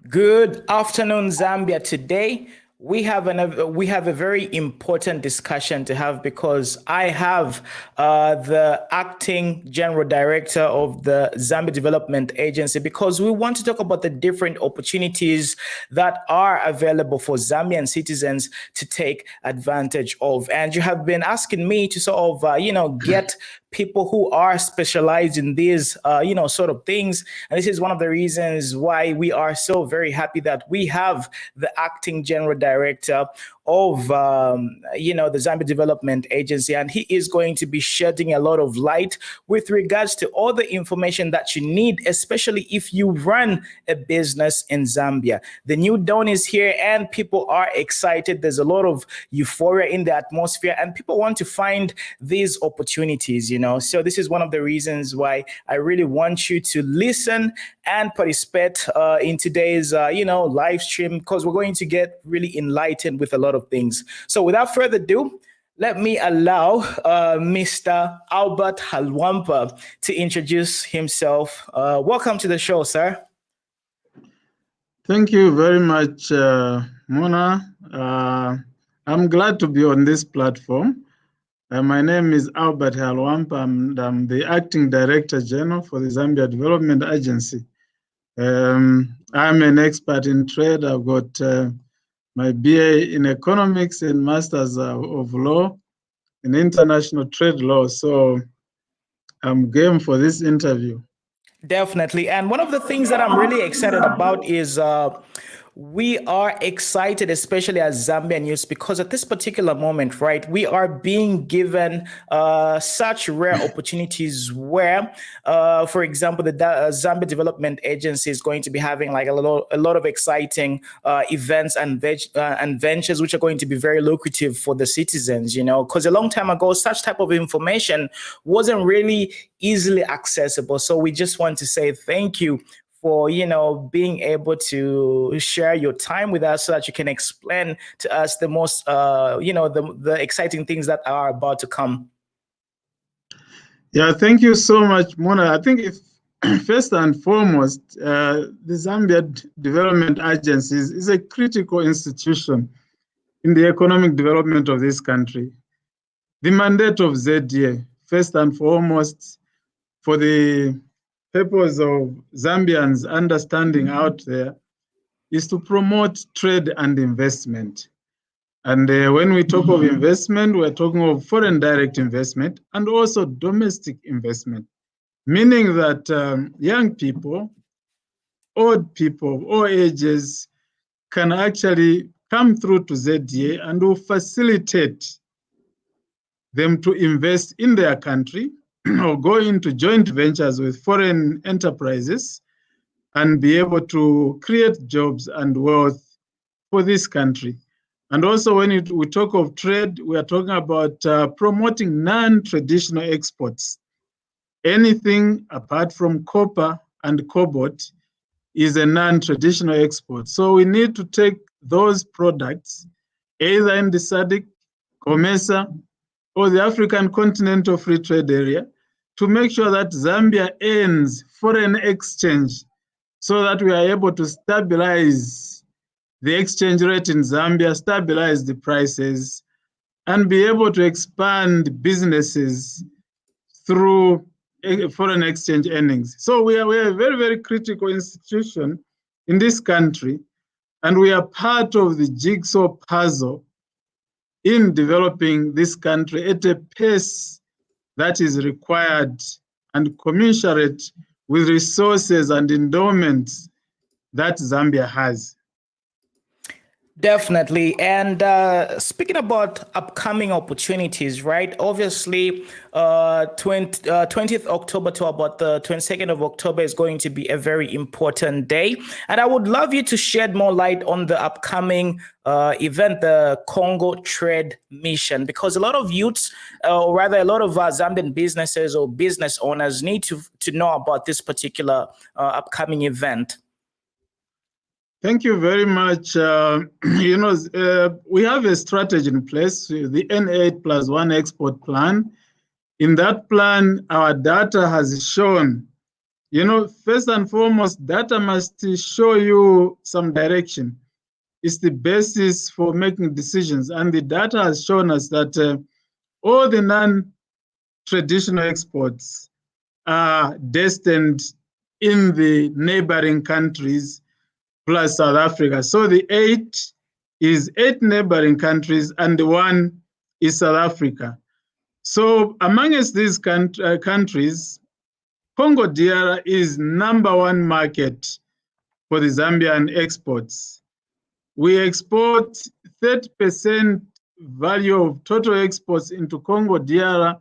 Good afternoon, Zambia. Today we have a very important discussion to have because I have the acting general director of the Zambia Development Agency because we want to talk about the different opportunities that are available for Zambian citizens to take advantage of. And you have been asking me to sort of get people who are specialized in these, sort of things. And this is one of the reasons why we are so very happy that we have the acting general director of the Zambia Development Agency, and he is going to be shedding a lot of light with regards to all the information that you need, especially if you run a business in Zambia. The new dawn is here and people are excited. There's a lot of euphoria in the atmosphere and people want to find these opportunities, So this is one of the reasons why I really want you to listen and participate in today's live stream, because we're going to get really enlightened with a lot of things. So without further ado, let me allow Mr. Albert Halwampa to introduce himself. Welcome to the show, sir. Thank you very much, Mona. I'm glad to be on this platform. My name is Albert Halwampa. I'm the Acting Director General for the Zambia Development Agency. I'm an expert in trade. I've got my BA in economics and Masters of Law in international trade law. So I'm game for this interview. Definitely. And one of the things that I'm really excited about is we are excited, especially as Zambian youth, because at this particular moment, right, we are being given such rare opportunities where, for example, the Zambia Development Agency is going to be having like a lot of exciting events and ventures which are going to be very lucrative for the citizens, because a long time ago, such type of information wasn't really easily accessible. So we just want to say thank you for being able to share your time with us so that you can explain to us the most the exciting things that are about to come. Yeah, thank you so much, Mona. I think first and foremost, the Zambia Development Agency is a critical institution in the economic development of this country. The mandate of ZDA, first and foremost, for the purpose of Zambians understanding out there, is to promote trade and investment. And when we talk of investment, we're talking of foreign direct investment and also domestic investment, meaning that young people, old people, all ages can actually come through to ZDA and will facilitate them to invest in their country or go into joint ventures with foreign enterprises and be able to create jobs and wealth for this country. And also when we talk of trade, we are talking about promoting non-traditional exports. Anything apart from copper and cobalt is a non-traditional export. So we need to take those products either in the SADC, COMESA, or the African Continental Free Trade Area to make sure that Zambia earns foreign exchange so that we are able to stabilize the exchange rate in Zambia, stabilize the prices, and be able to expand businesses through foreign exchange earnings. So we are a very, very critical institution in this country, and we are part of the jigsaw puzzle in developing this country at a pace that is required and commensurate with resources and endowments that Zambia has. Definitely. And speaking about upcoming opportunities, right? Obviously, 20th October to about the 22nd of October is going to be a very important day. And I would love you to shed more light on the upcoming event, the Congo Trade Mission, because a lot of youths, or rather a lot of Zambian businesses or business owners need to know about this particular upcoming event. Thank you very much. We have a strategy in place, the N8+1 export plan. In that plan, our data has shown, first and foremost, data must show you some direction. It's the basis for making decisions. And the data has shown us that all the non-traditional exports are destined in the neighboring countries plus South Africa. So the 8 is 8 neighboring countries and the 1 is South Africa. So amongst these countries, Congo DR is #1 market for the Zambian exports. We export 30% value of total exports into Congo DR,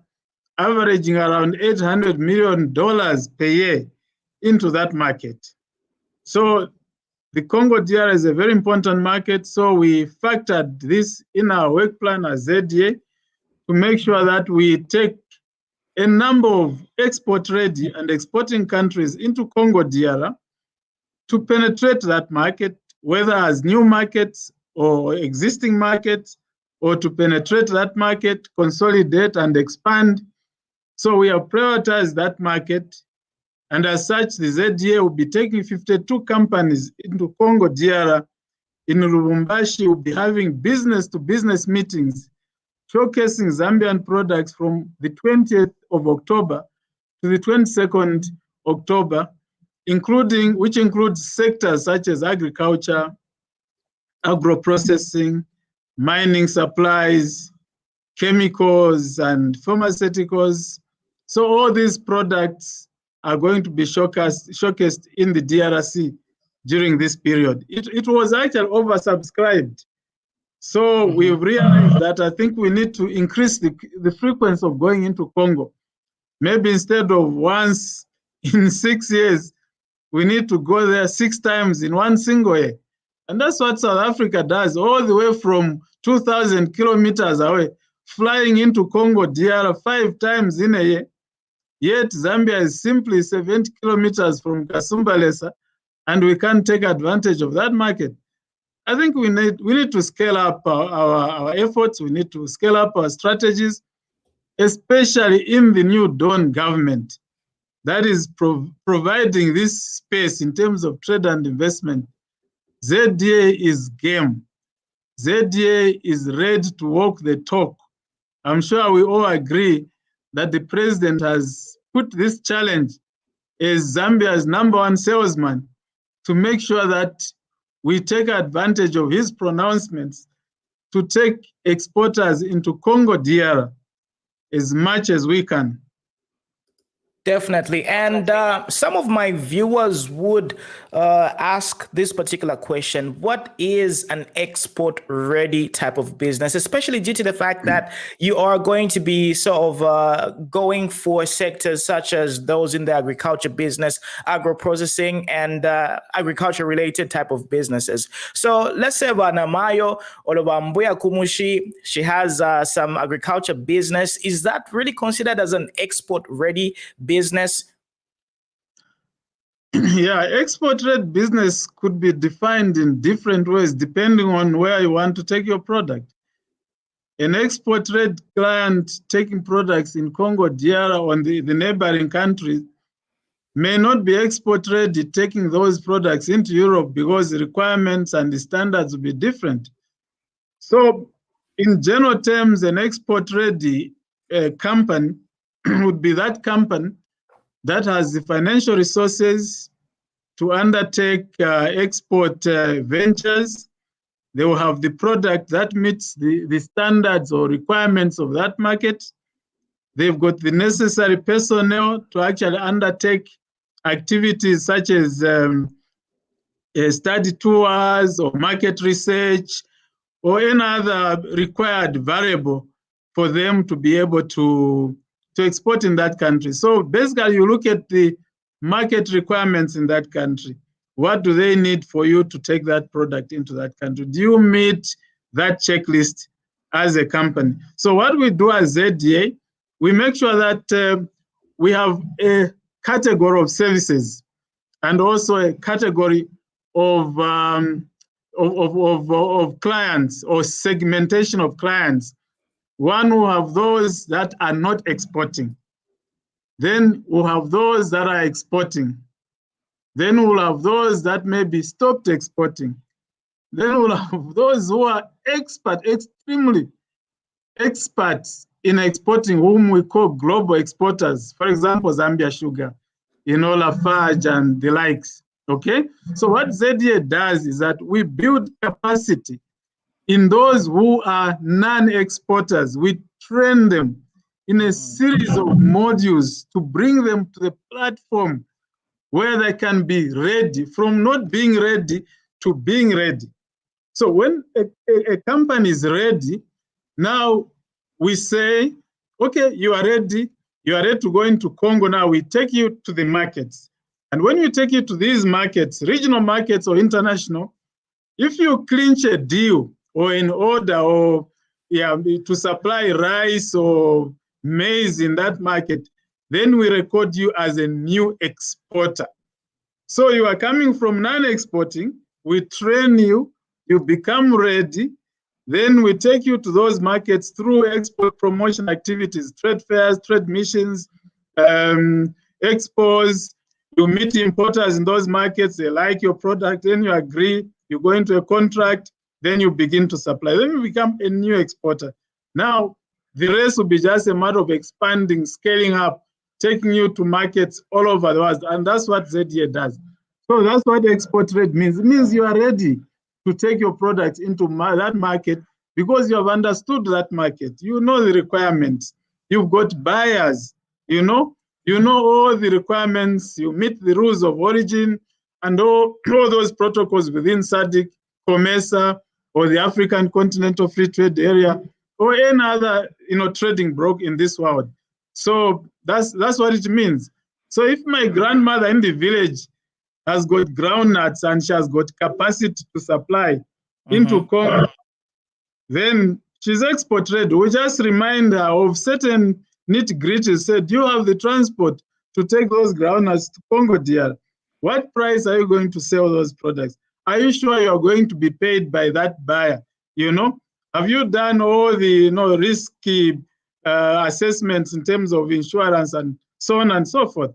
averaging around $800 million per year into that market. So the Congo DR is a very important market, so we factored this in our work plan as ZDA to make sure that we take a number of export-ready and exporting countries into Congo DR to penetrate that market, whether as new markets or existing markets, or to penetrate that market, consolidate and expand. So we have prioritized that market. And as such, the ZDA will be taking 52 companies into Congo DR. In Lubumbashi, we'll be having business-to-business meetings showcasing Zambian products from the 20th of October to the 22nd October, which includes sectors such as agriculture, agro-processing, mining supplies, chemicals, and pharmaceuticals. So all these products are going to be showcased in the DRC during this period. It was actually oversubscribed. So we've realized that I think we need to increase the frequency of going into Congo. Maybe instead of once in 6 years, we need to go there 6 times in one single year. And that's what South Africa does, all the way from 2,000 kilometers away, flying into Congo DR 5 times in a year. Yet Zambia is simply 70 kilometers from Kasumbalesa, and we can't take advantage of that market. I think we need to scale up our efforts. We need to scale up our strategies, especially in the new Dawn government that is providing this space in terms of trade and investment. ZDA is game. ZDA is ready to walk the talk. I'm sure we all agree that the president has put this challenge as Zambia's #1 salesman to make sure that we take advantage of his pronouncements to take exporters into Congo DR as much as we can. Definitely. And some of my viewers would ask this particular question: what is an export-ready type of business, especially due to the fact that you are going to be sort of going for sectors such as those in the agriculture business, agro-processing, and agriculture-related type of businesses. So let's say Vanamayo or Mbuya Kumushi, she has some agriculture business. Is that really considered as an export-ready business? Yeah, export trade business could be defined in different ways depending on where you want to take your product. An export trade client taking products in Congo DR or the neighboring countries may not be export ready taking those products into Europe because the requirements and the standards will be different. So in general terms, an export ready company would be that company that has the financial resources to undertake export ventures. They will have the product that meets the standards or requirements of that market. They've got the necessary personnel to actually undertake activities such as study tours or market research or any other required variable for them to be able to export in that country. So basically, you look at the market requirements in that country. What do they need for you to take that product into that country? Do you meet that checklist as a company? So what we do as ZDA, we make sure that we have a category of services and also a category of clients or segmentation of clients. One will have those that are not exporting. Then we'll have those that are exporting. Then we'll have those that maybe stopped exporting. Then we'll have those who are extremely experts in exporting, whom we call global exporters. For example, Zambia Sugar, Lafarge and the likes. Okay? So what ZDA does is that we build capacity in those who are non-exporters. We train them in a series of modules to bring them to the platform where they can be ready, from not being ready to being ready. So when a company is ready, now we say, okay, you are ready to go into Congo. Now we take you to the markets. And when we take you to these markets, regional markets or international, if you clinch a deal or an order or to supply rice or maize in that market, then we record you as a new exporter. So you are coming from non-exporting, we train you, you become ready, then we take you to those markets through export promotion activities, trade fairs, trade missions, expos. You meet importers in those markets, they like your product, then you agree, you go into a contract, then you begin to supply. Then you become a new exporter. Now, the rest will be just a matter of expanding, scaling up, taking you to markets all over the world. And that's what ZDA does. So that's what export trade means. It means you are ready to take your product into that market because you have understood that market. You know the requirements. You've got buyers, you know all the requirements. You meet the rules of origin and all those protocols within SADC, COMESA, or the African Continental Free Trade Area, or any other trading bloc in this world. So that's what it means. So if my grandmother in the village has got groundnuts and she has got capacity to supply into Congo, then she's export ready. We just remind her of certain nitty-gritties. Say, do you have the transport to take those groundnuts to Congo, dear? What price are you going to sell those products? Are you sure you are going to be paid by that buyer? Have you done all the risky assessments in terms of insurance and so on and so forth?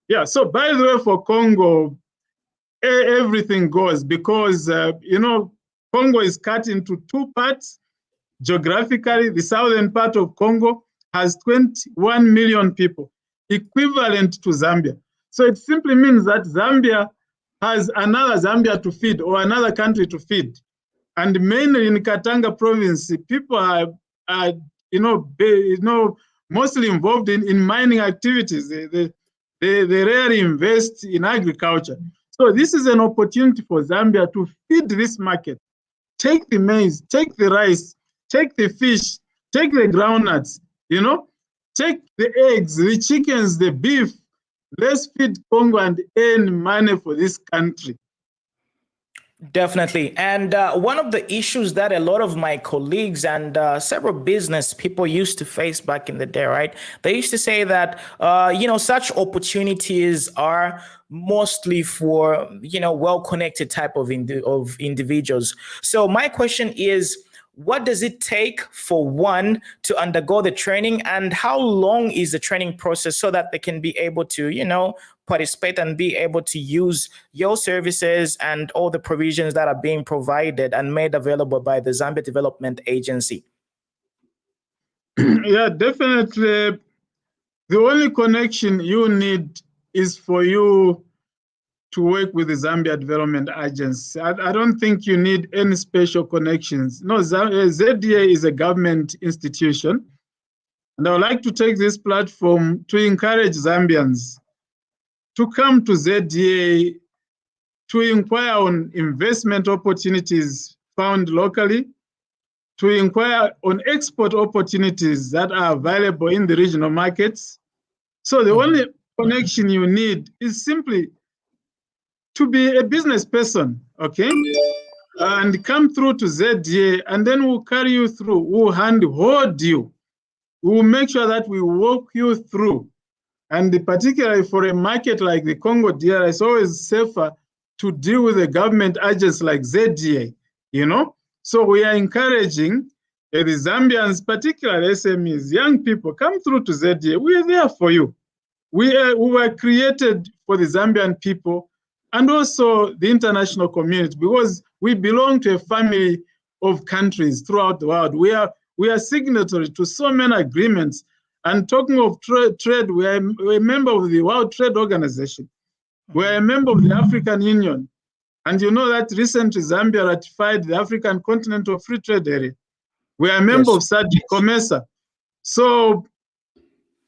Yeah, so by the way, for Congo, everything goes because, Congo is cut into two parts. Geographically, the southern part of Congo has 21 million people, equivalent to Zambia. So it simply means that Zambia has another Zambia to feed or another country to feed. And mainly in Katanga province, people are mostly involved in mining activities. They rarely invest in agriculture. So this is an opportunity for Zambia to feed this market. Take the maize, take the rice, take the fish, take the groundnuts, take the eggs, the chickens, the beef. Let's feed Congo and earn money for this country. Definitely. And one of the issues that a lot of my colleagues and several business people used to face back in the day, right? They used to say that, such opportunities are mostly for, well-connected type of individuals. So my question is, what does it take for one to undergo the training, and how long is the training process so that they can be able to, participate and be able to use your services and all the provisions that are being provided and made available by the Zambia Development Agency? Yeah, definitely. The only connection you need is for you to work with the Zambia Development Agency. I don't think you need any special connections. No, ZDA is a government institution. And I would like to take this platform to encourage Zambians to come to ZDA to inquire on investment opportunities found locally, to inquire on export opportunities that are available in the regional markets. So the only connection you need is simply to be a business person, okay? And come through to ZDA, and then we'll carry you through, we'll hand-hold you. We'll make sure that we walk you through. And particularly for a market like the Congo DR, it's always safer to deal with a government agency like ZDA, So we are encouraging the Zambians, particularly SMEs, young people, come through to ZDA. We are there for you. We were created for the Zambian people and also the international community, because we belong to a family of countries throughout the world. We are signatory to so many agreements. And talking of trade, we're a member of the World Trade Organization. We're a member of the African Union. And you know that recently Zambia ratified the African Continental Free Trade Area. We are a member of SADC COMESA. So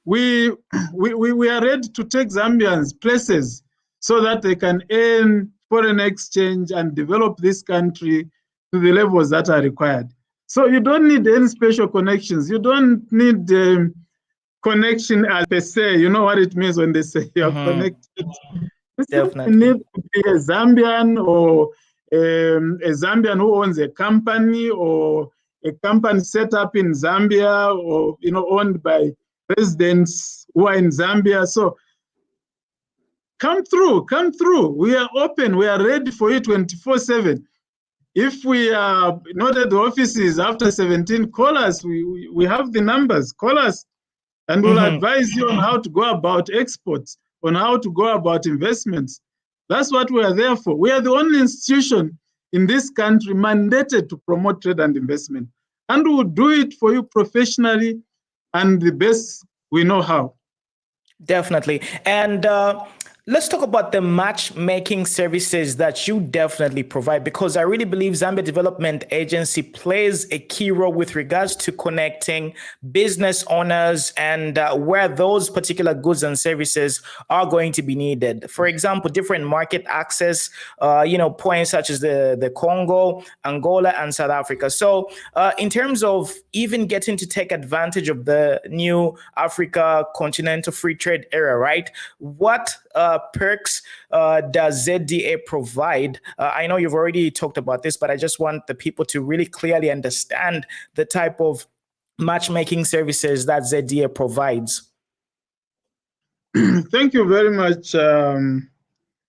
we are ready to take Zambians places so that they can earn foreign exchange and develop this country to the levels that are required. So you don't need any special connections. You don't need connection as per se. You know what it means when they say you're connected. Definitely. You need to be a Zambian, or a Zambian who owns a company, or a company set up in Zambia, or owned by residents who are in Zambia. So come through. We are open. We are ready for you 24/7. If we are not at the offices after 17, call us. We have the numbers. Call us, and we'll advise you on how to go about exports, on how to go about investments. That's what we are there for. We are the only institution in this country mandated to promote trade and investment. And we'll do it for you professionally and the best we know how. Definitely. And let's talk about the matchmaking services that you definitely provide, because I really believe Zambia Development Agency plays a key role with regards to connecting business owners and where those particular goods and services are going to be needed. For example, different market access, points such as the Congo, Angola, and South Africa. So in terms of even getting to take advantage of the new Africa Continental Free Trade Area, right? What perks does ZDA provide? I know you've already talked about this, but I just want the people to really clearly understand the type of matchmaking services that ZDA provides. Thank you very much,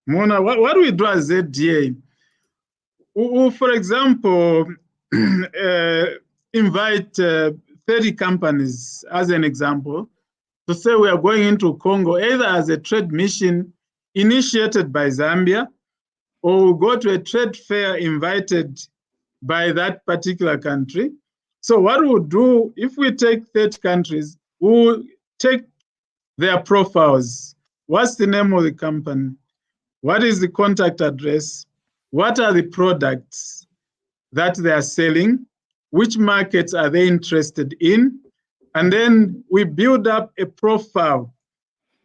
Mona. What do we do as ZDA? We, for example, invite 30 companies, as an example, to say we are going into Congo, either as a trade mission initiated by Zambia, or we'll go to a trade fair invited by that particular country. So what we'll do, if we take 30 countries, we'll take their profiles. What's the name of the company? What is the contact address? What are the products that they are selling? Which markets are they interested in? And then we build up a profile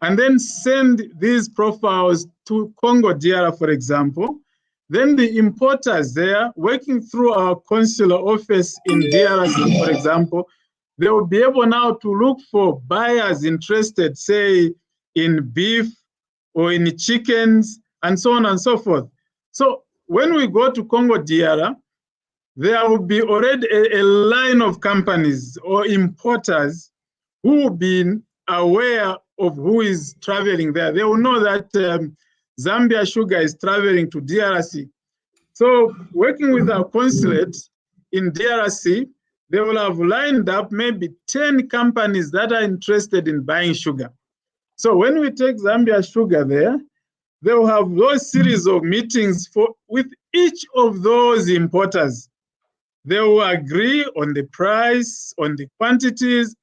and then send these profiles to Congo DR, for example. Then the importers there, working through our consular office in DRC, for example, they will be able now to look for buyers interested, say, in beef or in chickens, and so on and so forth. So when we go to Congo DR, there will be already a line of companies or importers who will be aware of who is traveling there. They will know that Zambia Sugar is traveling to DRC. So working with our consulate in DRC, they will have lined up maybe 10 companies that are interested in buying sugar. So when we take Zambia Sugar there, they will have those series of meetings with each of those importers. They will agree on the price, on the quantities.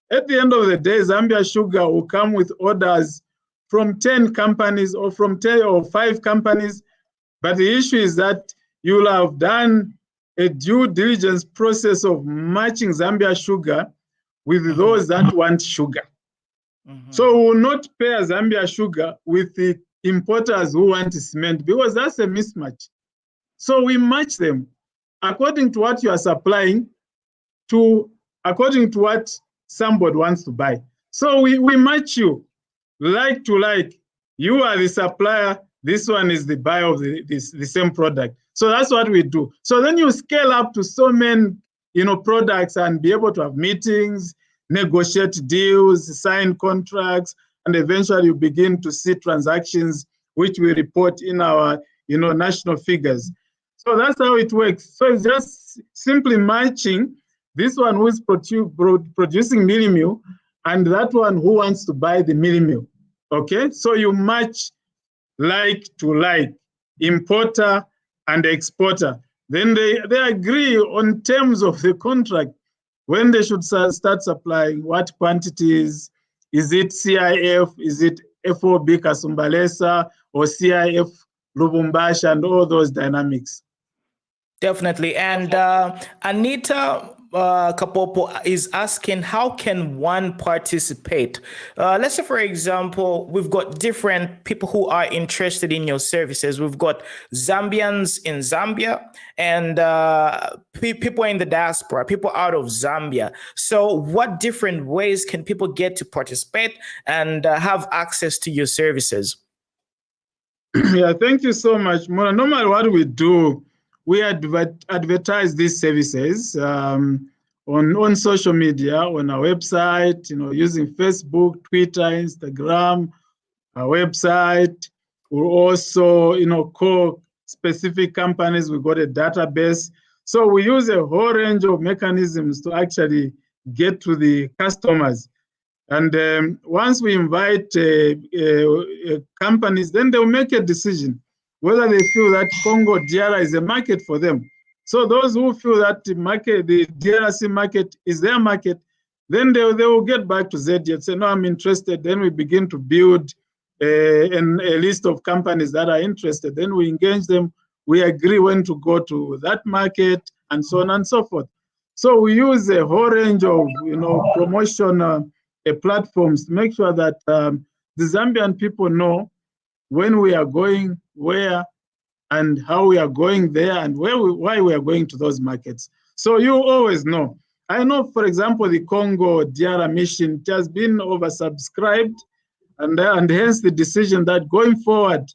At the end of the day, Zambia Sugar will come with orders from 10 companies or from 10 or 5 companies. But the issue is that you'll have done a due diligence process of matching Zambia Sugar with those that want sugar. So we will not pair Zambia Sugar with the importers who want cement, because that's a mismatch. So we match them according to what you are supplying to, according to what somebody wants to buy. So we match you like to like. You are the supplier, this one is the buyer of the same product. So that's what we do. So then you scale up to so many products and be able to have meetings, negotiate deals, sign contracts, and eventually you begin to see transactions which we report in our national figures. So that's how it works. So it's just simply matching this one who is producing mili meal and that one who wants to buy the mili meal. Okay, so you match like to like, importer and exporter. Then they agree on terms of the contract when they should start supplying, what quantities. Is it CIF? Is it FOB Kasumbalesa or CIF Lubumbashi, and all those dynamics? Definitely. And Anita Kapopo is asking, how can one participate? Let's say, for example, we've got different people who are interested in your services. We've got Zambians in Zambia and people in the diaspora, people out of Zambia. So what different ways can people get to participate and have access to your services? Yeah, thank you so much, Mona. Normally what we do, we advertise these services on social media, on our website, using Facebook, Twitter, Instagram, our website. We also, call specific companies. We got a database. So we use a whole range of mechanisms to actually get to the customers. And once we invite companies, then they'll make a decision whether they feel that Congo DR is a market for them. So those who feel that the DRC market is their market, then they will get back to ZD and say, no, I'm interested. Then we begin to build a list of companies that are interested. Then we engage them. We agree when to go to that market and so on and so forth. So we use a whole range of promotion platforms to make sure that the Zambian people know when we are going, where, and how we are going there, and why we are going to those markets. So you always know. I know, for example, the Congo DR mission has been oversubscribed, and hence the decision that going forward,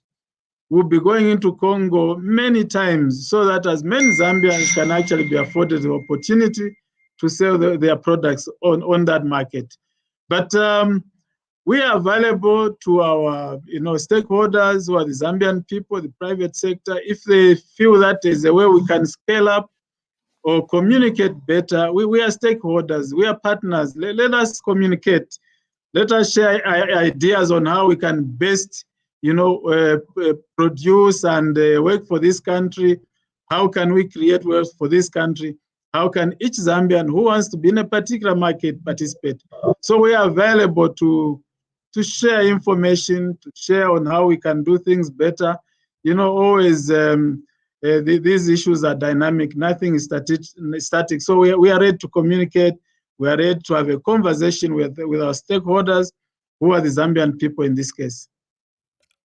we'll be going into Congo many times so that as many Zambians can actually be afforded the opportunity to sell their products on that market. But we are available to our stakeholders who are the Zambian people, the private sector. If they feel that there's a way we can scale up or communicate better, we are stakeholders, we are partners. Let us communicate. Let us share ideas on how we can best produce and work for this country. How can we create wealth for this country? How can each Zambian who wants to be in a particular market participate? So we are available to share information, to share on how we can do things better. Always these issues are dynamic. Nothing is static. So we are ready to communicate. We are ready to have a conversation with our stakeholders, who are the Zambian people in this case.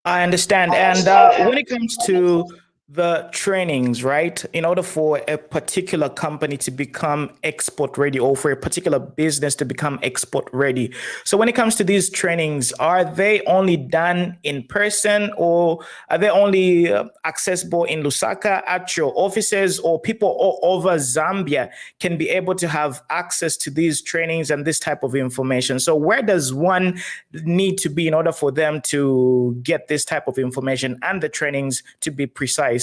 I understand. And when it comes to the trainings, right, in order for a particular company to become export ready or for a particular business to become export ready. So when it comes to these trainings, are they only done in person or are they only accessible in Lusaka at your offices, or people all over Zambia can be able to have access to these trainings and this type of information? So where does one need to be in order for them to get this type of information and the trainings to be precise?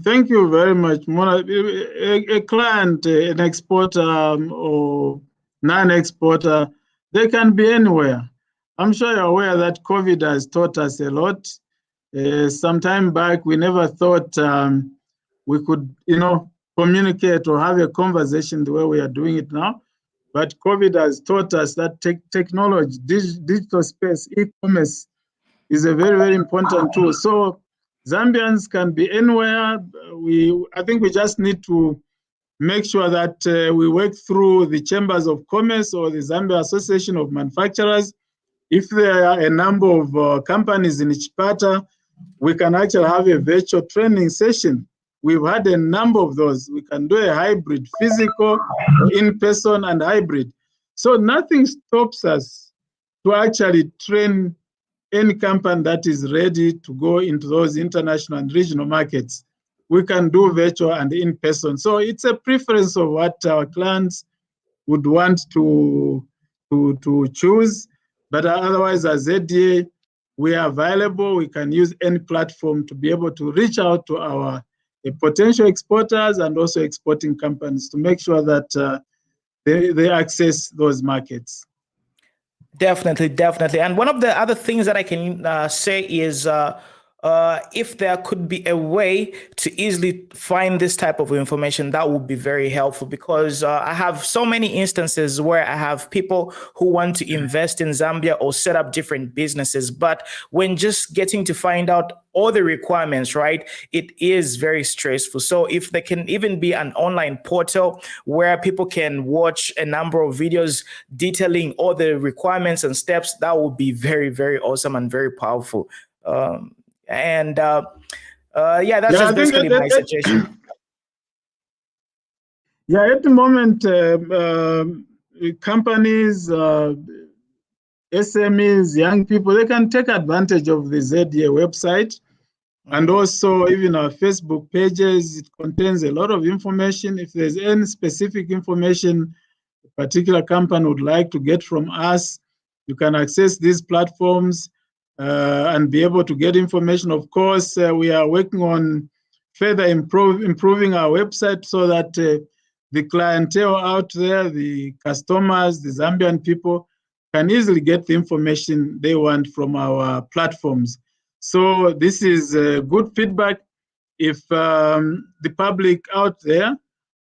Thank you very much, Mona. A client, an exporter or non-exporter, they can be anywhere. I'm sure you're aware that COVID has taught us a lot. Some time back, we never thought we could, communicate or have a conversation the way we are doing it now. But COVID has taught us that technology, digital space, e-commerce is a very, very important tool. So Zambians can be anywhere. I think we just need to make sure that we work through the Chambers of Commerce or the Zambia Association of Manufacturers. If there are a number of companies in Chipata, we can actually have a virtual training session. We've had a number of those. We can do a hybrid, physical, in-person, and hybrid. So nothing stops us to actually train any company that is ready to go into those international and regional markets. We can do virtual and in-person. So it's a preference of what our clients would want to choose. But otherwise, as ZDA, we are available. We can use any platform to be able to reach out to our potential exporters and also exporting companies to make sure that they access those markets. Definitely, definitely. And one of the other things that I can say is if there could be a way to easily find this type of information, that would be very helpful because I have so many instances where I have people who want to invest in Zambia or set up different businesses. But when just getting to find out all the requirements, right, it is very stressful. So if there can even be an online portal where people can watch a number of videos detailing all the requirements and steps, that would be very, very awesome and very powerful. Yeah, that's just I think basically my suggestion. Yeah, at the moment, companies, SMEs, young people, they can take advantage of the ZDA website. And also even our Facebook pages, it contains a lot of information. If there's any specific information a particular company would like to get from us, you can access these platforms and be able to get information. Of course, we are working on further improving our website so that the clientele out there, the customers, the Zambian people, can easily get the information they want from our platforms. So this is good feedback. If the public out there,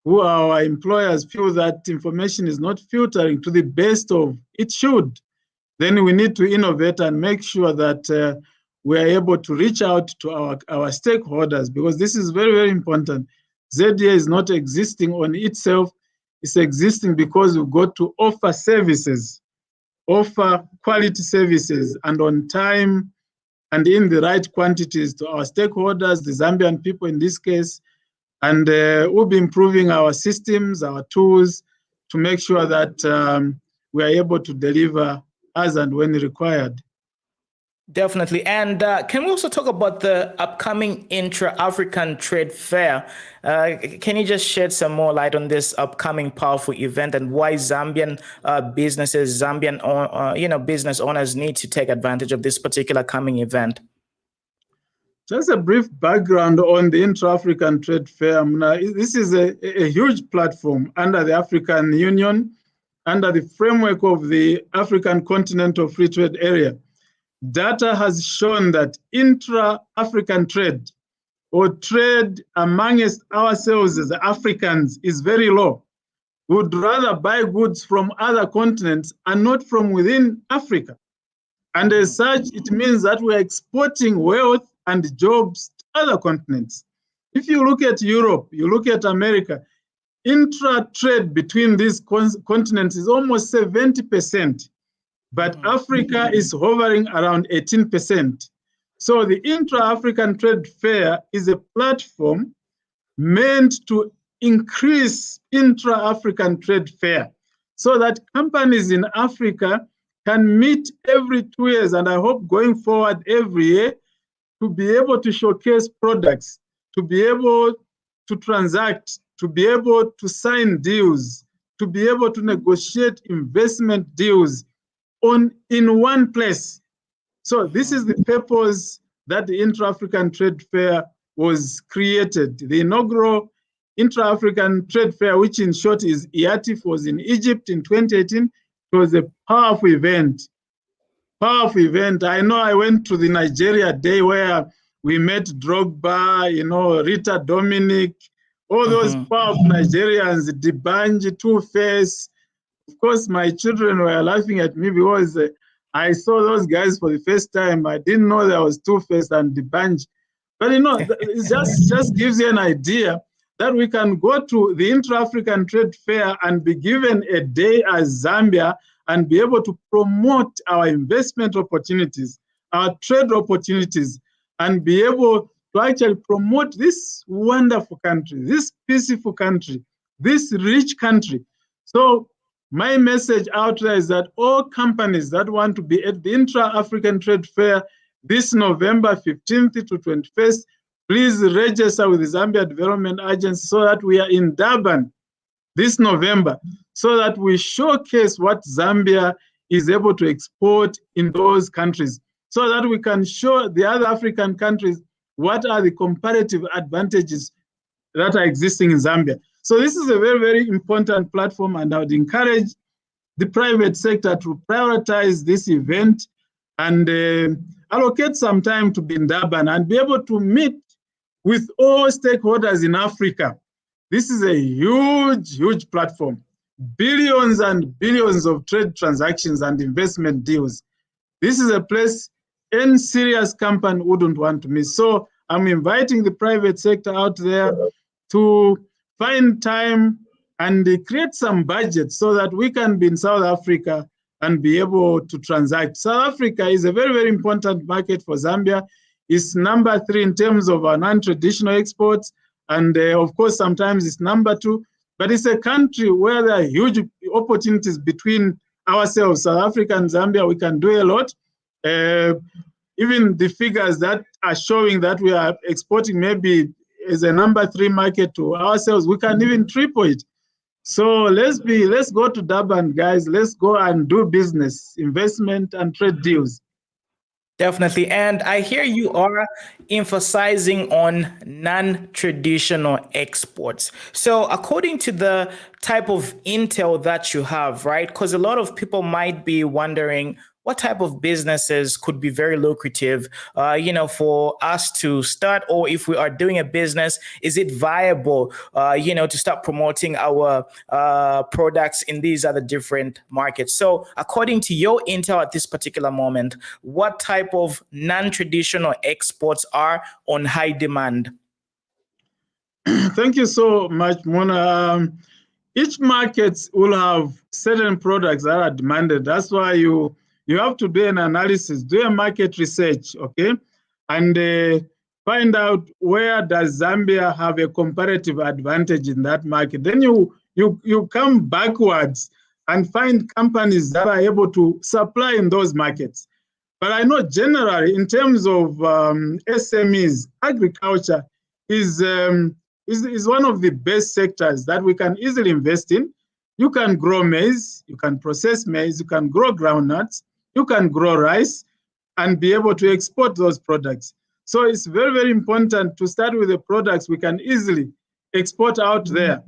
who are our employers, feel that information is not filtering to the best of it should, then we need to innovate and make sure that we are able to reach out to our stakeholders, because this is very, very important. ZDA is not existing on itself. It's existing because we've got to offer services, offer quality services, and on time and in the right quantities to our stakeholders, the Zambian people in this case. And we'll be improving our systems, our tools, to make sure that we are able to deliver as and when required. Definitely. And can we also talk about the upcoming Intra-African Trade Fair? Can you just shed some more light on this upcoming powerful event and why Zambian businesses, Zambian business owners need to take advantage of this particular coming event? Just a brief background on the Intra-African Trade Fair. This is a huge platform under the African Union, under the framework of the African Continental Free Trade Area. Data has shown that intra-African trade, or trade amongst ourselves as Africans, is very low. We would rather buy goods from other continents and not from within Africa. And as such, it means that we are exporting wealth and jobs to other continents. If you look at Europe, you look at America, intra-trade between these continents is almost 70%. But Africa is hovering around 18%. So the Intra-African Trade Fair is a platform meant to increase intra-African trade fair so that companies in Africa can meet every 2 years, and I hope going forward every year, to be able to showcase products, to be able to transact, to be able to sign deals, to be able to negotiate investment deals in one place. So this is the purpose that the Intra-African Trade Fair was created. The inaugural Intra-African Trade Fair, which in short is IATF, was in Egypt in 2018. It was a powerful event. Powerful event. I know I went to the Nigeria Day where we met Drogba, Rita Dominic, all those powerful Nigerians, Dibanji, Two-Face. Of course, my children were laughing at me because I saw those guys for the first time. I didn't know there was Two-Face and Dibanji. But it just gives you an idea that we can go to the Intra-African Trade Fair and be given a day as Zambia and be able to promote our investment opportunities, our trade opportunities, and be able to actually promote this wonderful country, this peaceful country, this rich country. So my message out there is that all companies that want to be at the Intra-African Trade Fair this November 15th to 21st, please register with the Zambia Development Agency so that we are in Durban this November, so that we showcase what Zambia is able to export in those countries, so that we can show the other African countries what are the comparative advantages that are existing in Zambia. So this is a very, very important platform, and I would encourage the private sector to prioritize this event and allocate some time to be in Durban and be able to meet with all stakeholders in Africa. This is a huge, huge platform. Billions and billions of trade transactions and investment deals. This is a place any serious company wouldn't want to miss. So I'm inviting the private sector out there to find time and create some budget so that we can be in South Africa and be able to transact. South Africa is a very, very important market for Zambia. It's number 3 in terms of our non-traditional exports. And of course, sometimes it's number 2. But it's a country where there are huge opportunities between ourselves, South Africa and Zambia. We can do a lot. Even the figures that are showing that we are exporting maybe as a number 3 market to ourselves, we can even triple it. So let's go to Durban, guys. Let's go and do business, investment, and trade deals. Definitely. And I hear you are emphasizing on non-traditional exports. So according to the type of intel that you have, right? Because a lot of people might be wondering, what type of businesses could be very lucrative, for us to start, or if we are doing a business, is it viable, to start promoting our products in these other different markets? So according to your intel at this particular moment, what type of non-traditional exports are on high demand? Thank you so much, Mona. Each market will have certain products that are demanded. That's why you have to do an analysis, do a market research, okay? And find out where does Zambia have a comparative advantage in that market. Then you come backwards and find companies that are able to supply in those markets. But I know generally in terms of SMEs, agriculture is one of the best sectors that we can easily invest in. You can grow maize, you can process maize, you can grow groundnuts, you can grow rice and be able to export those products. So it's very, very important to start with the products we can easily export out there.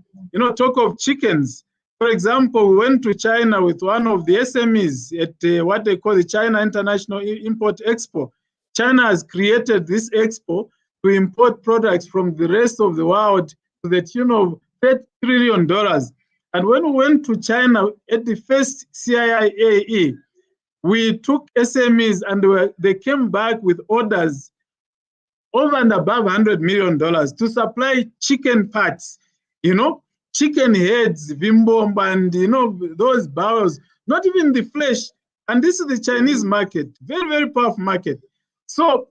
Talk of chickens. For example, we went to China with one of the SMEs at what they call the China International Import Expo. China has created this expo to import products from the rest of the world to the tune of $30 trillion. And when we went to China at the first CIIAE, we took SMEs and they came back with orders over and above $100 million to supply chicken parts, chicken heads, vimbomba, and those bowels, not even the flesh. And this is the Chinese market, very, very powerful market. So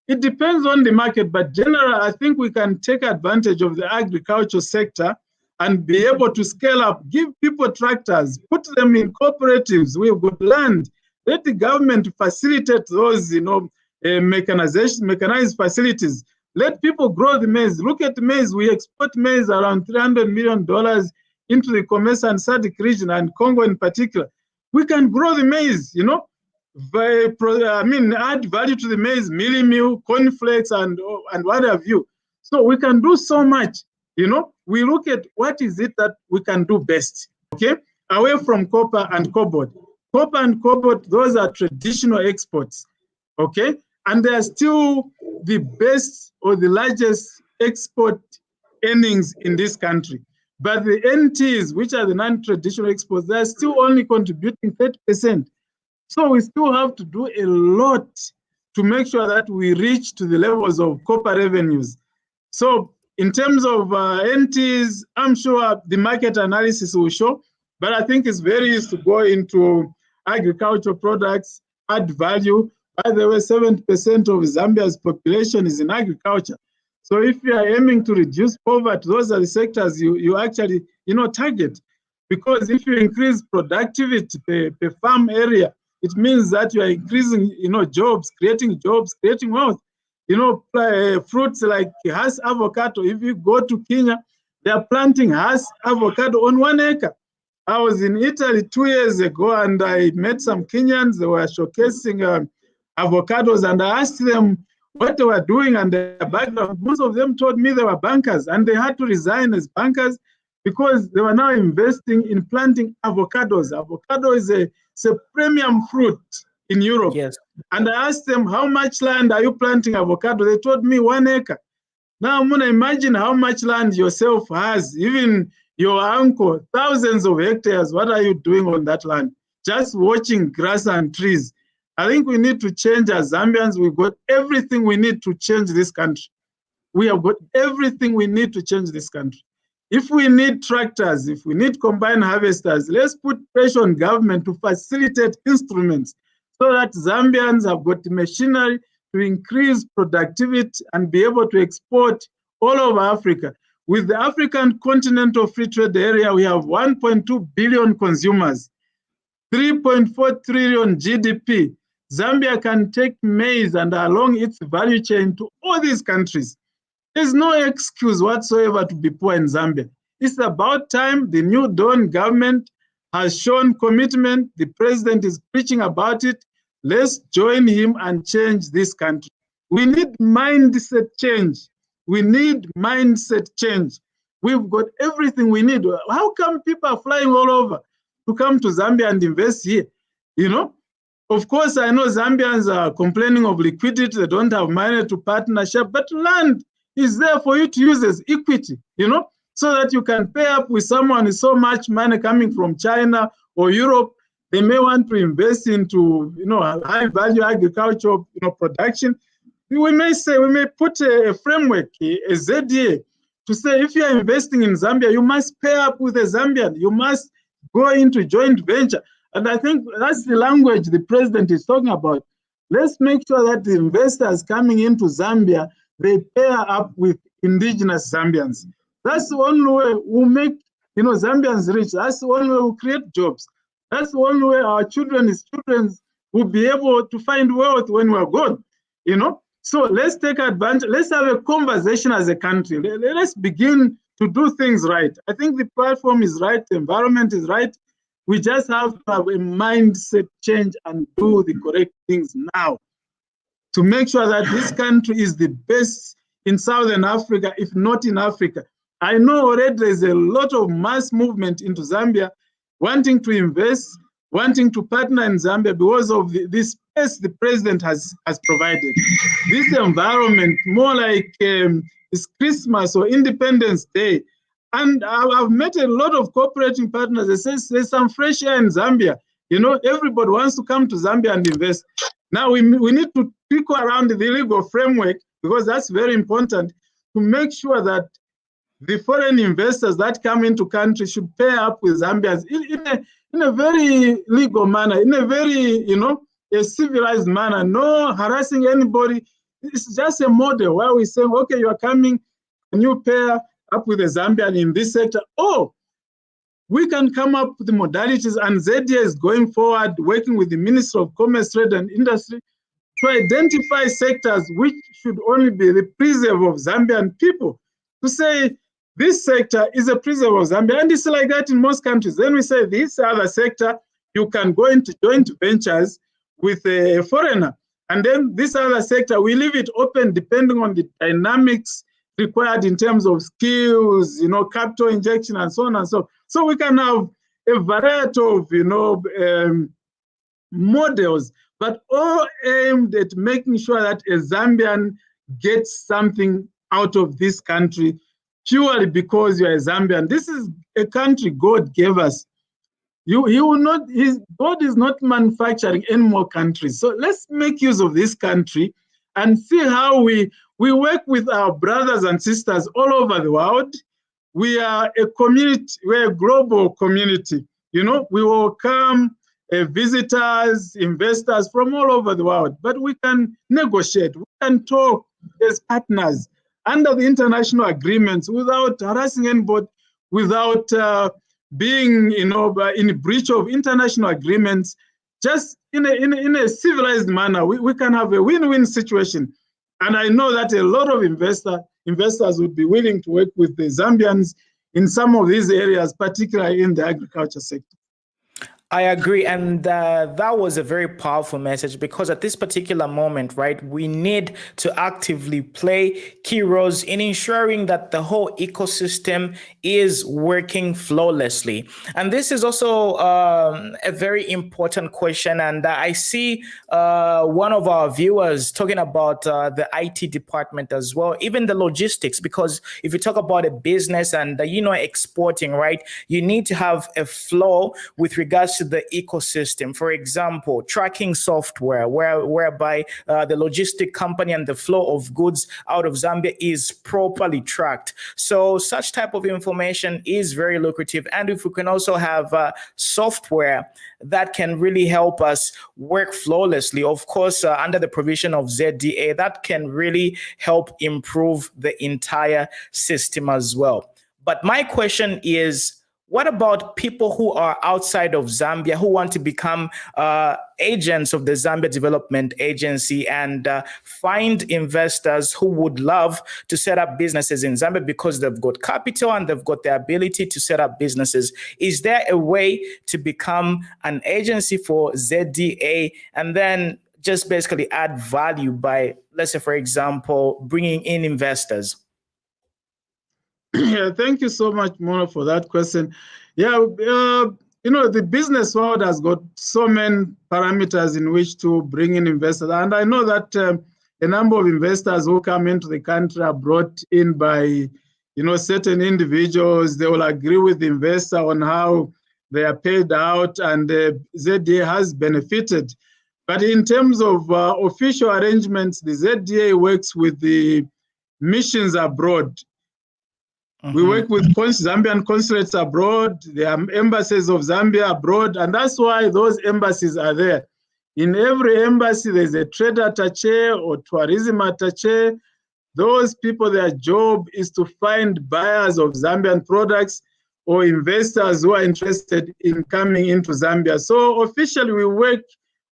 it depends on the market, but generally, I think we can take advantage of the agriculture sector and be able to scale up, give people tractors, put them in cooperatives. We've got land. Let the government facilitate those, mechanized facilities. Let people grow the maize. Look at maize. We export maize around $300 million into the Commerce and SADC region and Congo in particular. We can grow the maize, add value to the maize, mealie meal, cornflakes, and what have you. So we can do so much, We look at what is it that we can do best, okay? Away from copper and cobalt. Copper and cobalt, those are traditional exports, okay? And they are still the best or the largest export earnings in this country. But the NTs, which are the non-traditional exports, they're still only contributing 30%. So we still have to do a lot to make sure that we reach to the levels of copper revenues. So in terms of NTs, I'm sure the market analysis will show, but I think it's very easy to go into agricultural products, add value. By the way, 70% of Zambia's population is in agriculture. So if you are aiming to reduce poverty, those are the sectors you actually, target. Because if you increase productivity per farm area, it means that you are increasing, jobs, creating wealth. Fruits like Hass avocado, if you go to Kenya, they are planting Hass avocado on 1 acre. I was in Italy 2 years ago and I met some Kenyans. They were showcasing avocados and I asked them what they were doing and their background. Most of them told me they were bankers and they had to resign as bankers because they were now investing in planting avocados. Avocado is a premium fruit in Europe. Yes. And I asked them, how much land are you planting avocado? They told me 1 acre. Now I'm going to imagine how much land yourself has, even your uncle, thousands of hectares. What are you doing on that land? Just watching grass and trees. I think we need to change as Zambians. We've got everything we need to change this country. We have got everything we need to change this country. If we need tractors, if we need combined harvesters, let's put pressure on government to facilitate instruments so that Zambians have got machinery to increase productivity and be able to export all over Africa. With the African Continental Free Trade Area, we have 1.2 billion consumers, 3.4 trillion GDP. Zambia can take maize and along its value chain to all these countries. There's no excuse whatsoever to be poor in Zambia. It's about time. The new Dawn government has shown commitment. The president is preaching about it. Let's join him and change this country. We need mindset change. We need mindset change. We've got everything we need. How come people are flying all over to come to Zambia and invest here? You know, of course, I know Zambians are complaining of liquidity. They don't have money to partnership, but land is there for you to use as equity, you know, so that you can pay up with someone with so much money coming from China or Europe. They may want to invest into, you know, high value agriculture, you know, production. We may put a framework, a ZDA, to say if you are investing in Zambia, you must pay up with a Zambian. You must go into joint venture. And I think that's the language the president is talking about. Let's make sure that the investors coming into Zambia, they pair up with indigenous Zambians. That's the only way we'll make, you know, Zambians rich. That's the only way we'll create jobs. That's the only way our children will be able to find wealth when we're gone, you know. So let's take advantage. Let's have a conversation as a country. Let's begin to do things right. I think the platform is right. The environment is right. We just have to have a mindset change and do the correct things now to make sure that this country is the best in Southern Africa, if not in Africa. I know already there's a lot of mass movement into Zambia, wanting to invest, wanting to partner in Zambia because of this space the president has provided. This environment, more like it's Christmas or Independence Day. And I've met a lot of cooperating partners. They say there's some fresh air in Zambia. You know, everybody wants to come to Zambia and invest. Now we need to pick around the legal framework, because that's very important, to make sure that the foreign investors that come into country should pair up with Zambians in a very legal manner, in a very, you know, a civilized manner, no harassing anybody. It's just a model where we say, okay, you are coming and you pair up with a Zambian in this sector. Oh, we can come up with the modalities, and ZDA is going forward, working with the Ministry of Commerce, Trade and Industry to identify sectors which should only be the preserve of Zambian people, to say this sector is a preserve of Zambia, and it's like that in most countries. Then we say this other sector, you can go into joint ventures with a foreigner, and then this other sector, we leave it open depending on the dynamics required in terms of skills, you know, capital injection, and so on and so on. So we can have a variety of, you know, models, but all aimed at making sure that a Zambian gets something out of this country purely because you're a Zambian. This is a country God gave us. God is not manufacturing any more countries. So let's make use of this country and see how we work with our brothers and sisters all over the world. We are a community, we're a global community. You know, we welcome visitors, investors from all over the world, but we can negotiate, we can talk as partners under the international agreements without harassing anybody, without being, you know, in breach of international agreements. Just in a civilized manner, we can have a win-win situation. And I know that a lot of investors would be willing to work with the Zambians in some of these areas, particularly in the agriculture sector. I agree. And that was a very powerful message because at this particular moment, right, we need to actively play key roles in ensuring that the whole ecosystem is working flawlessly. And this is also a very important question. And I see one of our viewers talking about the IT department as well, even the logistics, because if you talk about a business and, exporting, right, you need to have a flow with regards to the ecosystem. For example, tracking software, whereby the logistic company and the flow of goods out of Zambia is properly tracked. So such type of information is very lucrative. And if we can also have software that can really help us work flawlessly, of course, under the provision of ZDA, that can really help improve the entire system as well. But my question is, what about people who are outside of Zambia who want to become agents of the Zambia Development Agency and find investors who would love to set up businesses in Zambia because they've got capital and they've got the ability to set up businesses? Is there a way to become an agency for ZDA and then just basically add value by, let's say, for example, bringing in investors? Yeah, thank you so much, Mona, for that question. Yeah, the business world has got so many parameters in which to bring in investors. And I know that a number of investors who come into the country are brought in by, certain individuals. They will agree with the investor on how they are paid out, and ZDA has benefited. But in terms of official arrangements, the ZDA works with the missions abroad. We work with Zambian consulates abroad. There are embassies of Zambia abroad, and that's why those embassies are there. In every embassy, there's a trade attaché or tourism attaché. Those people, their job is to find buyers of Zambian products or investors who are interested in coming into Zambia. So officially, we work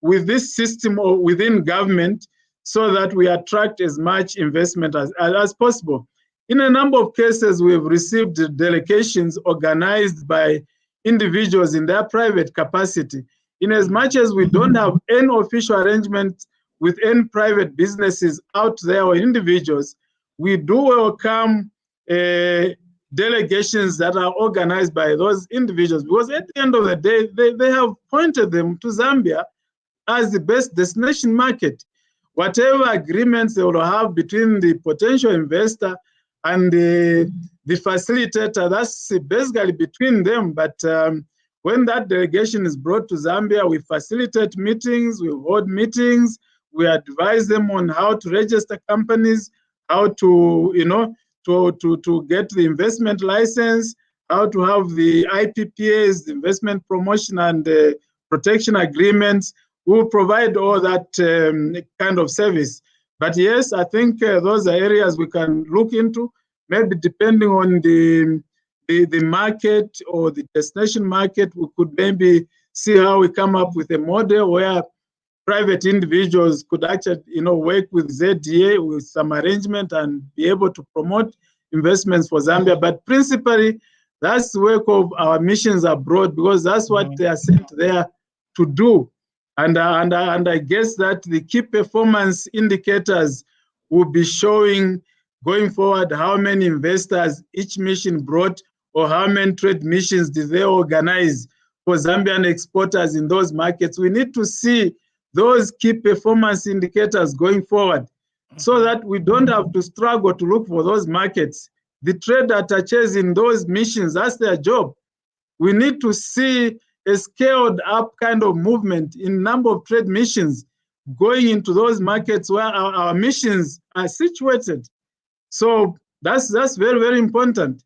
with this system or within government so that we attract as much investment as possible. In a number of cases, we've received delegations organized by individuals in their private capacity. In as much as we don't have any official arrangement with any private businesses out there or individuals, we do welcome delegations that are organized by those individuals, because at the end of the day, they have pointed them to Zambia as the best destination market. Whatever agreements they will have between the potential investor and the facilitator, that's basically between them. But when that delegation is brought to Zambia, we facilitate meetings, we hold meetings, we advise them on how to register companies, how to, to get the investment license, how to have the IPPAs, the investment promotion and protection agreements. We'll provide all that kind of service. But yes, I think those are areas we can look into, maybe depending on the market or the destination market. We could maybe see how we come up with a model where private individuals could actually, work with ZDA with some arrangement and be able to promote investments for Zambia. But principally, that's the work of our missions abroad, because that's what they are sent there to do. And I guess that the key performance indicators will be showing going forward how many investors each mission brought, or how many trade missions did they organize for Zambian exporters in those markets. We need to see those key performance indicators going forward so that we don't have to struggle to look for those markets. The trade attaches in those missions, that's their job. We need to see a scaled up kind of movement in number of trade missions going into those markets where our missions are situated. So that's very, very important,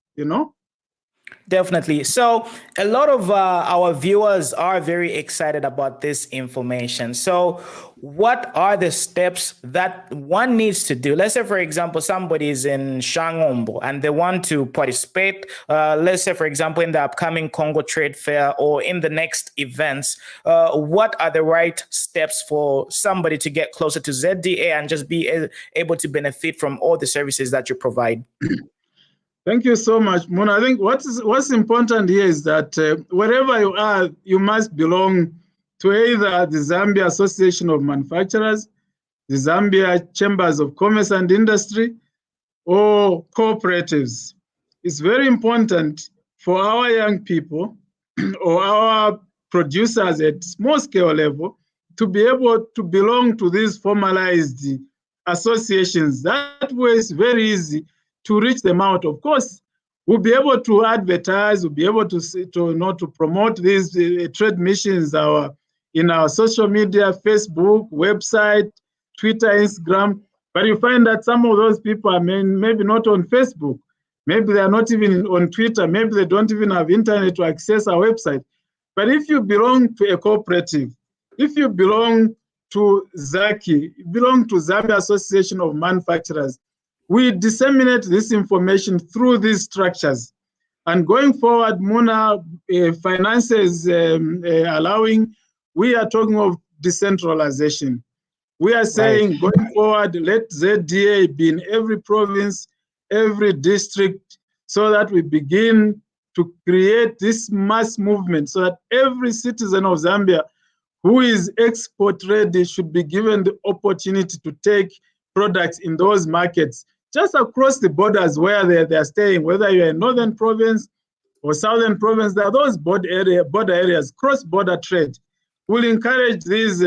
Definitely. So a lot of our viewers are very excited about this information. So what are the steps that one needs to do? Let's say, for example, somebody is in Shangombo and they want to participate, let's say, for example, in the upcoming Congo Trade Fair or in the next events. What are the right steps for somebody to get closer to ZDA and just be able to benefit from all the services that you provide? Thank you so much, Mona. I think what's important here is that wherever you are, you must belong to either the Zambia Association of Manufacturers, the Zambia Chambers of Commerce and Industry, or cooperatives. It's very important for our young people or our producers at small scale level to be able to belong to these formalized associations. That way it's very easy to reach them out. Of course, we'll be able to advertise, we'll be able to promote these trade missions in our social media, Facebook, website, Twitter, Instagram. But you find that some of those people are maybe not on Facebook. Maybe they're not even on Twitter. Maybe they don't even have internet to access our website. But if you belong to a cooperative, if you belong to ZACI, belong to Zambia Association of Manufacturers, we disseminate this information through these structures. And going forward, Muna, finances allowing, we are talking of decentralization. We are saying going forward, let ZDA be in every province, every district, so that we begin to create this mass movement so that every citizen of Zambia who is export ready should be given the opportunity to take products in those markets, just across the borders where they're staying, whether you're in Northern Province or Southern Province, there are those border areas, cross-border trade. We'll encourage these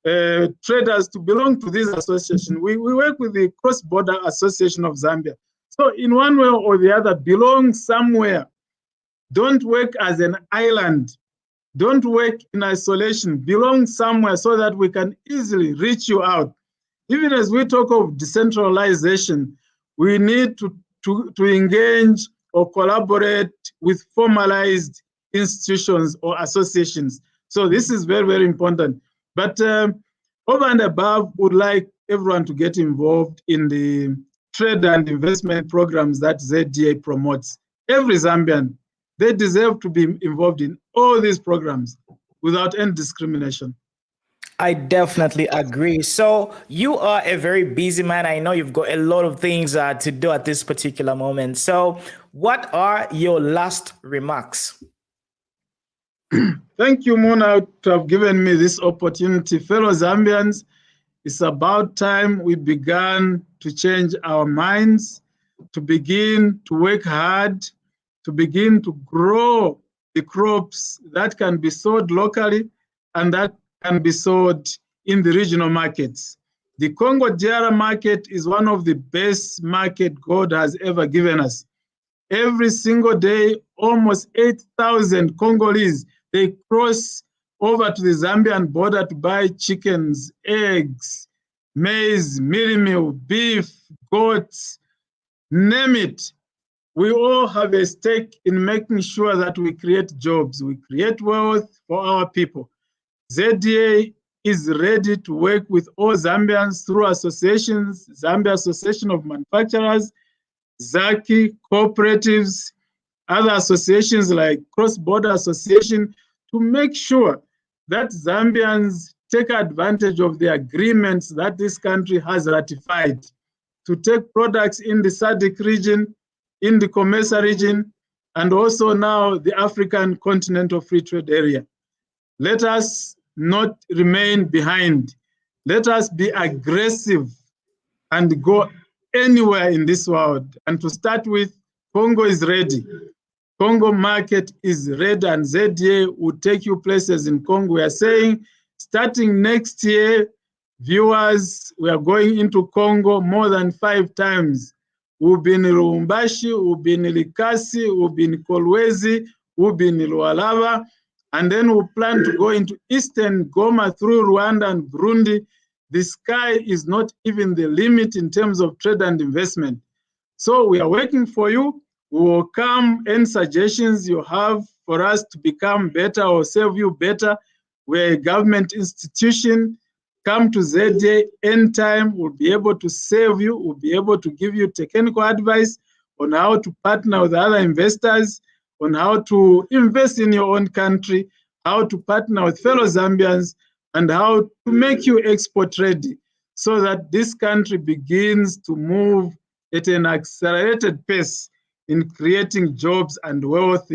traders to belong to this association. We work with the Cross-Border Association of Zambia. So in one way or the other, belong somewhere. Don't work as an island. Don't work in isolation. Belong somewhere so that we can easily reach you out. Even as we talk of decentralization, we need to engage or collaborate with formalized institutions or associations. So this is very, very important. But over and above, would like everyone to get involved in the trade and investment programs that ZDA promotes. Every Zambian, they deserve to be involved in all these programs without any discrimination. I definitely agree. So you are a very busy man. I know you've got a lot of things to do at this particular moment. So what are your last remarks? Thank you, Mona, to have given me this opportunity. Fellow Zambians, it's about time we began to change our minds, to begin to work hard, to begin to grow the crops that can be sold locally and that can be sold in the regional markets. The Congo DR market is one of the best markets God has ever given us. Every single day, almost 8,000 Congolese, they cross over to the Zambian border to buy chickens, eggs, maize, mealie meal, beef, goats, name it. We all have a stake in making sure that we create jobs, we create wealth for our people. ZDA is ready to work with all Zambians through associations, Zambia Association of Manufacturers, ZACI, cooperatives, other associations like Cross-Border Association, to make sure that Zambians take advantage of the agreements that this country has ratified to take products in the SADC region, in the COMESA region, and also now the African Continental Free Trade Area. Let us not remain behind. Let us be aggressive and go anywhere in this world. And to start with, Congo is ready. Congo market is ready, and ZDA will take you places in Congo. We are saying, starting next year, viewers, we are going into Congo more than 5 times. We'll be in Lubumbashi, we'll be in Likasi, we'll be in Kolwezi, we'll be in Lualaba, and then we'll plan to go into Eastern Goma through Rwanda and Burundi. The sky is not even the limit in terms of trade and investment. So we are working for you. We will come any suggestions you have for us to become better or serve you better. We're a government institution. Come to ZDA anytime. We'll be able to serve you. We'll be able to give you technical advice on how to partner with other investors, on how to invest in your own country, how to partner with fellow Zambians, and how to make you export ready so that this country begins to move at an accelerated pace in creating jobs and wealth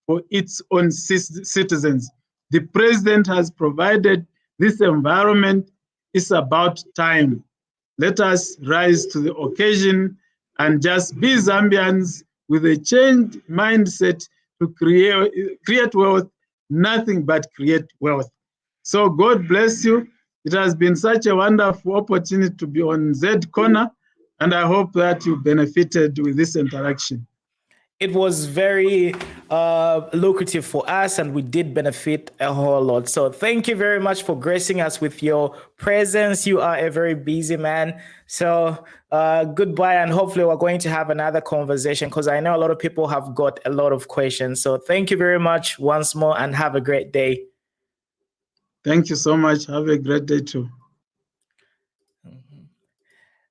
for its own citizens. The president has provided this environment. It's about time. Let us rise to the occasion and just be Zambians with a changed mindset to create wealth, nothing but create wealth. So God bless you. It has been such a wonderful opportunity to be on Z Corner, and I hope that you benefited with this interaction. It was very lucrative for us, and we did benefit a whole lot. So thank you very much for gracing us with your presence. You are a very busy man. So goodbye, and hopefully we're going to have another conversation, because I know a lot of people have got a lot of questions. So thank you very much once more, and have a great day. Thank you so much. Have a great day too.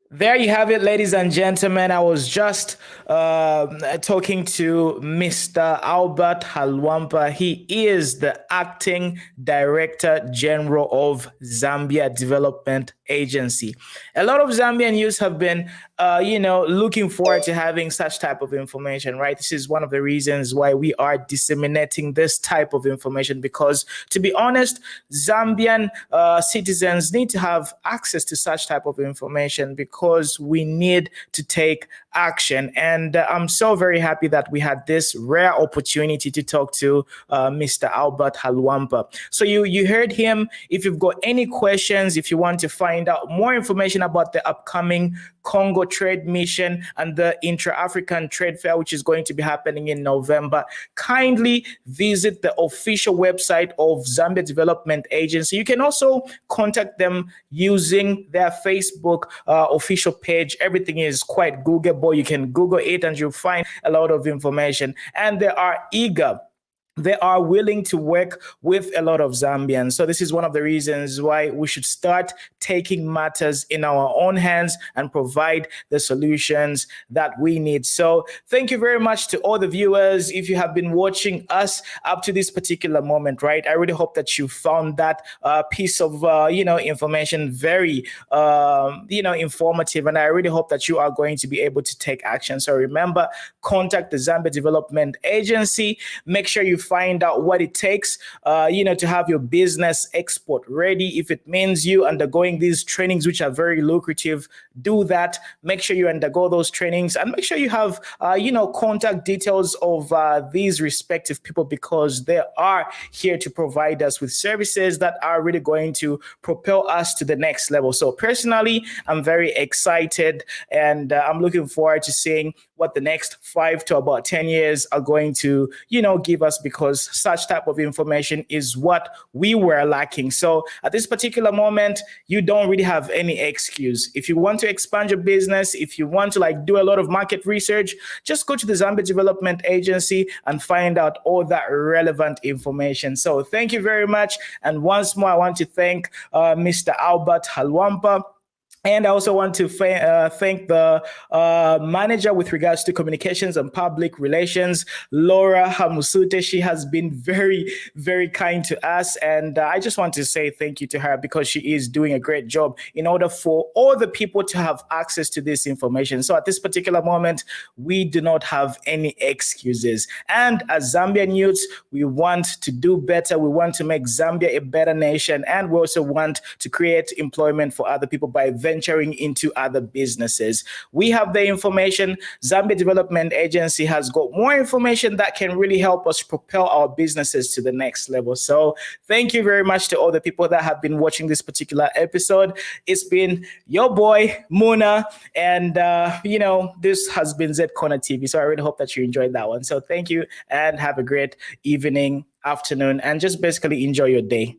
There you have it, ladies and gentlemen. I was just talking to Mr. Albert Halwampa. He is the acting director general of Zambia Development Agency. A lot of Zambian youth have been, looking forward to having such type of information, right? This is one of the reasons why we are disseminating this type of information, because to be honest, Zambian citizens need to have access to such type of information, because we need to take action. And I'm so very happy that we had this rare opportunity to talk to Mr. Albert Halwampa. So you heard him. If you've got any questions, if you want to find out more information about the upcoming Congo trade mission and the Intra-African trade fair, which is going to be happening in November, kindly visit the official website of Zambia Development Agency. You can also contact them using their Facebook official page. Everything is quite Googleable. You can Google it and you'll find a lot of information. And they are eager. They are willing to work with a lot of Zambians. So this is one of the reasons why we should start taking matters in our own hands and provide the solutions that we need. So thank you very much to all the viewers. If you have been watching us up to this particular moment, right, I really hope that you found that piece of, information very, informative. And I really hope that you are going to be able to take action. So remember, contact the Zambia Development Agency. Make sure you find out what it takes, to have your business export ready. If it means you undergoing these trainings, which are very lucrative, do that. Make sure you undergo those trainings, and make sure you have, contact details of these respective people, because they are here to provide us with services that are really going to propel us to the next level. So personally, I'm very excited, and I'm looking forward to seeing what the next 5 to about 10 years are going to, give us, because such type of information is what we were lacking. So at this particular moment, you don't really have any excuse. If you want to expand your business, if you want to do a lot of market research, just go to the Zambia Development Agency and find out all that relevant information. So thank you very much. And once more, I want to thank Mr. Albert Halwampa. And I also want to thank the manager with regards to communications and public relations, Laura Hamusute. She has been very, very kind to us. And I just want to say thank you to her, because she is doing a great job in order for all the people to have access to this information. So at this particular moment, we do not have any excuses. And as Zambian youths, we want to do better. We want to make Zambia a better nation. And we also want to create employment for other people by venturing into other businesses. We have the information. Zambia Development Agency has got more information that can really help us propel our businesses to the next level. So thank you very much to all the people that have been watching this particular episode. It's been your boy, Muna, and this has been Z Corner TV. So I really hope that you enjoyed that one. So thank you, and have a great evening, afternoon, and just basically enjoy your day.